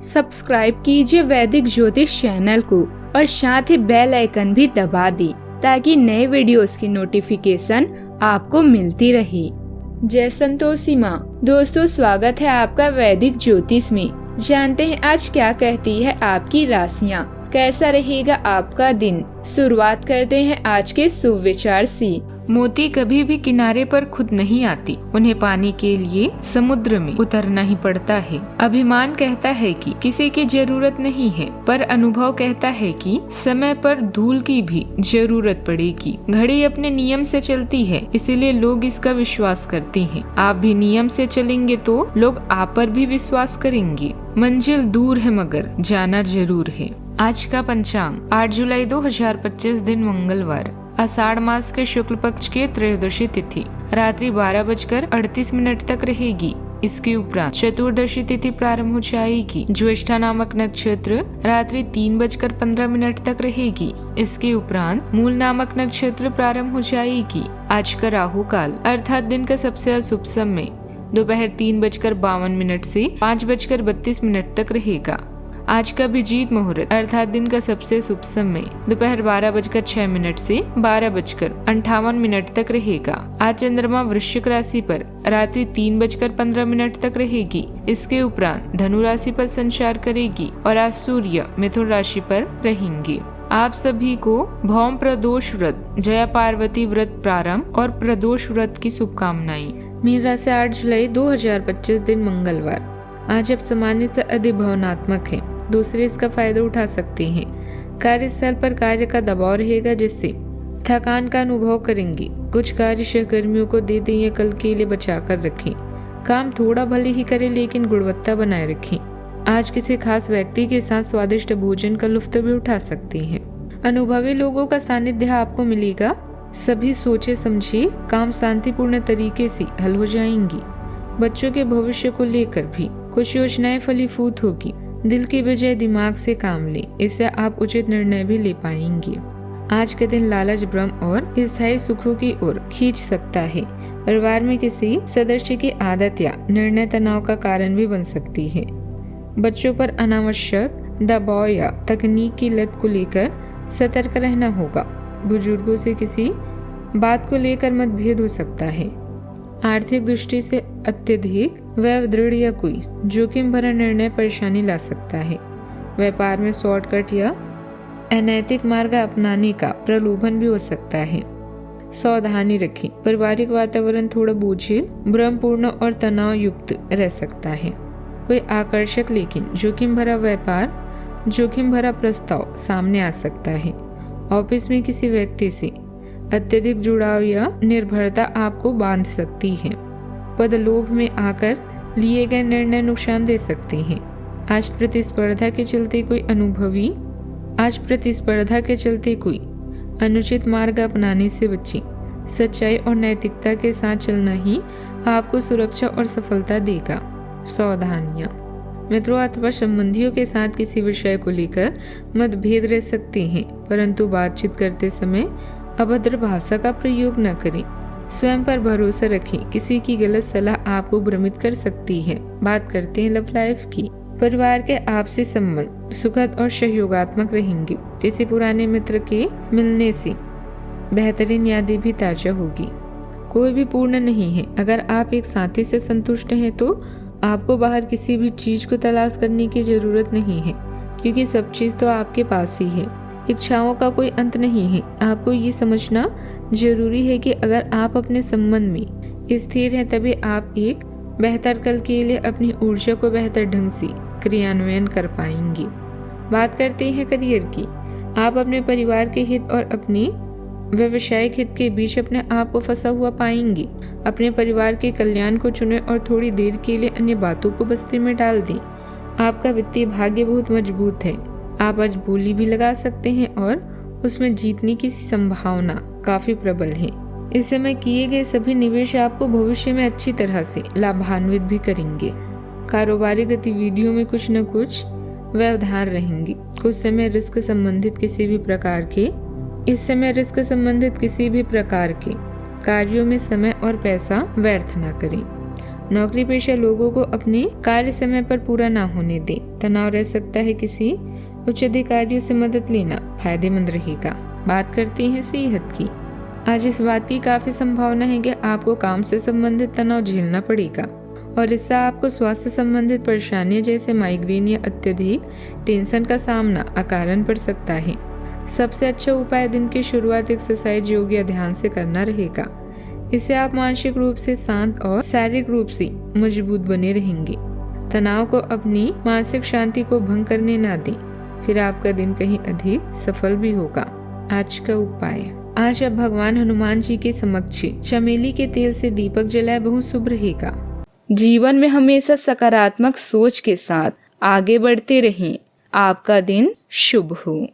Subscribe कीजिए वैदिक ज्योतिष चैनल को और साथ ही बेल आइकन भी दबा दी ताकि नए वीडियोस की नोटिफिकेशन आपको मिलती रहे। जय संतोषी माँ। दोस्तों, स्वागत है आपका वैदिक ज्योतिष में। जानते हैं आज क्या कहती है आपकी राशियाँ, कैसा रहेगा आपका दिन। शुरुआत करते हैं आज के शुभ विचार से। मोती कभी भी किनारे पर खुद नहीं आती, उन्हें पाने के लिए समुद्र में उतरना ही पड़ता है। अभिमान कहता है कि किसी की जरूरत नहीं है, पर अनुभव कहता है कि समय पर धूल की भी जरूरत पड़ेगी। घड़ी अपने नियम से चलती है, इसीलिए लोग इसका विश्वास करते हैं। आप भी नियम से चलेंगे तो लोग आप पर भी विश्वास करेंगे। मंजिल दूर है मगर जाना जरूर है। आज का पंचांग 8 जुलाई 2025 दिन मंगलवार, आषाढ़ मास के शुक्ल पक्ष के त्रयोदशी तिथि रात्रि 12:38 तक रहेगी। इसके उपरांत चतुर्दशी तिथि प्रारंभ हो जाएगी। ज्येष्ठा नामक नक्षत्र रात्रि 3:15 तक रहेगी। इसके उपरांत मूल नामक नक्षत्र प्रारंभ हो जाएगी। आज का राहु काल अर्थात दिन का सबसे अशुभ समय दोपहर 3:52 से 5:32 तक रहेगा। आज का अभिजीत मुहूर्त अर्थात दिन का सबसे शुभ समय दोपहर 12:06 से 12:58 तक रहेगा। आज चंद्रमा वृश्चिक राशि पर रात्रि 3:15 तक रहेगी। इसके उपरांत धनु राशि पर संचार करेगी और आज सूर्य मिथुन राशि पर रहेंगे। आप सभी को भौम प्रदोष व्रत, जया पार्वती व्रत प्रारंभ और प्रदोष व्रत की शुभकामनाएं। मीन राशि 8 जुलाई 2025 दिन मंगलवार। आज आप सामान्य से अधिक भावनात्मक हैं, दूसरे इसका फायदा उठा सकते हैं। कार्यस्थल पर कार्य का दबाव रहेगा जिससे थकान का अनुभव करेंगे। कुछ कार्य सहकर्मियों को दे दें या कल के लिए बचा कर रखें। काम थोड़ा भले ही करें लेकिन गुणवत्ता बनाए रखें। आज किसी खास व्यक्ति के साथ स्वादिष्ट भोजन का लुत्फ भी उठा सकते हैं। अनुभवी लोगों का सानिध्य आपको मिलेगा। सभी सोचे समझे काम शांतिपूर्ण तरीके से हल हो जाएंगी। बच्चों के भविष्य को लेकर भी कुछ योजनाएं फलीभूत होगी। दिल की बजाय दिमाग से काम लें, इससे आप उचित निर्णय भी ले पाएंगे। आज के दिन लालच भ्रम और स्थायी सुखों की ओर खींच सकता है। परिवार में किसी सदस्य की आदत या निर्णय तनाव का कारण भी बन सकती है। बच्चों पर अनावश्यक दबाव या तकनीक की लत को लेकर सतर्क रहना होगा। बुजुर्गों से किसी बात को लेकर मतभेद हो सकता है। आर्थिक दृष्टि से अत्यधिक व्यय दृढ़ या कोई जोखिम भरा निर्णय परेशानी ला सकता है। व्यापार में शॉर्टकट या अनैतिक मार्ग अपनाने का प्रलोभन भी हो सकता है। सावधानी रखें। पारिवारिक वातावरण थोड़ा बोझिल, भ्रमपूर्ण और तनाव युक्त रह सकता है। कोई आकर्षक लेकिन जोखिम भरा व्यापार, जोखिम भरा प्रस्ताव सामने आ सकता है। ऑफिस में किसी व्यक्ति से अत्यधिक जुड़ाव या निर्भरता आपको बांध सकती है। पदलोभ में आकर लिए गए निर्णय नुकसान दे सकते हैं। आज प्रतिस्पर्धा के चलते कोई अनुचित मार्ग अपनाने से बचें। सच्चाई और नैतिकता के साथ चलना ही आपको सुरक्षा और सफलता देगा। सावधानियां। मित्रों अथवा संबंधियों के साथ किसी विषय को लेकर मतभेद रह सकते हैं, परंतु बातचीत करते समय अभद्र भाषा का प्रयोग न करें। स्वयं पर भरोसा रखें। किसी की गलत सलाह आपको भ्रमित कर सकती है। बात करते हैं लव लाइफ की। परिवार के आपसी संबंध सुखद और सहयोगात्मक रहेंगे। किसी पुराने मित्र के मिलने से बेहतरीन यादें भी ताजा होगी। कोई भी पूर्ण नहीं है। अगर आप एक साथी से संतुष्ट हैं तो आपको बाहर किसी भी चीज को तलाश करने की जरूरत नहीं है, क्योंकि सब चीज तो आपके पास ही है। इच्छाओं का कोई अंत नहीं है। आपको ये समझना जरूरी है कि अगर आप अपने संबंध में स्थिर हैं तभी आप एक बेहतर कल के लिए अपनी ऊर्जा को बेहतर ढंग से क्रियान्वयन कर पाएंगे। बात करते हैं करियर की। आप अपने परिवार के हित और अपने व्यवसायिक हित के बीच अपने आप को फंसा हुआ पाएंगे। अपने परिवार के कल्याण को चुनें और थोड़ी देर के लिए अन्य बातों को बस्ती में डाल दें। आपका वित्तीय भाग्य बहुत मजबूत है। आप आज बोली भी लगा सकते हैं और उसमें जीतने की संभावना काफी प्रबल है। इस समय किए गए सभी निवेश आपको भविष्य में अच्छी तरह से लाभान्वित भी करेंगे। कारोबारी गतिविधियों में कुछ न कुछ व्यवधान रहेंगे। कुछ समय रिस्क संबंधित किसी भी प्रकार के कार्यों में समय और पैसा व्यर्थ न करें। नौकरी पेशा लोगों को अपने कार्य समय पर पूरा ना होने दें। तनाव रह सकता है, किसी उच्च अधिकारियों से मदद लेना फायदेमंद रहेगा। बात करते हैं सेहत की। आज इस बात की काफी संभावना है कि आपको काम से संबंधित तनाव झेलना पड़ेगा और इससे आपको स्वास्थ्य संबंधित परेशानियां जैसे माइग्रेन या अत्यधिक टेंशन का सामना अकारण पड़ सकता है। सबसे अच्छा उपाय दिन की शुरुआत एक्सरसाइज, योग या ध्यान से करना रहेगा। इससे आप मानसिक रूप से शांत और शारीरिक रूप से मजबूत बने रहेंगे। तनाव को अपनी मानसिक शांति को भंग करने ना दें, फिर आपका दिन कहीं अधिक सफल भी होगा। आज का उपाय, आज आप भगवान हनुमान जी के समक्ष चमेली के तेल से दीपक जलाए, बहुत शुभ रहेगा। जीवन में हमेशा सकारात्मक सोच के साथ आगे बढ़ते रहें। आपका दिन शुभ हो।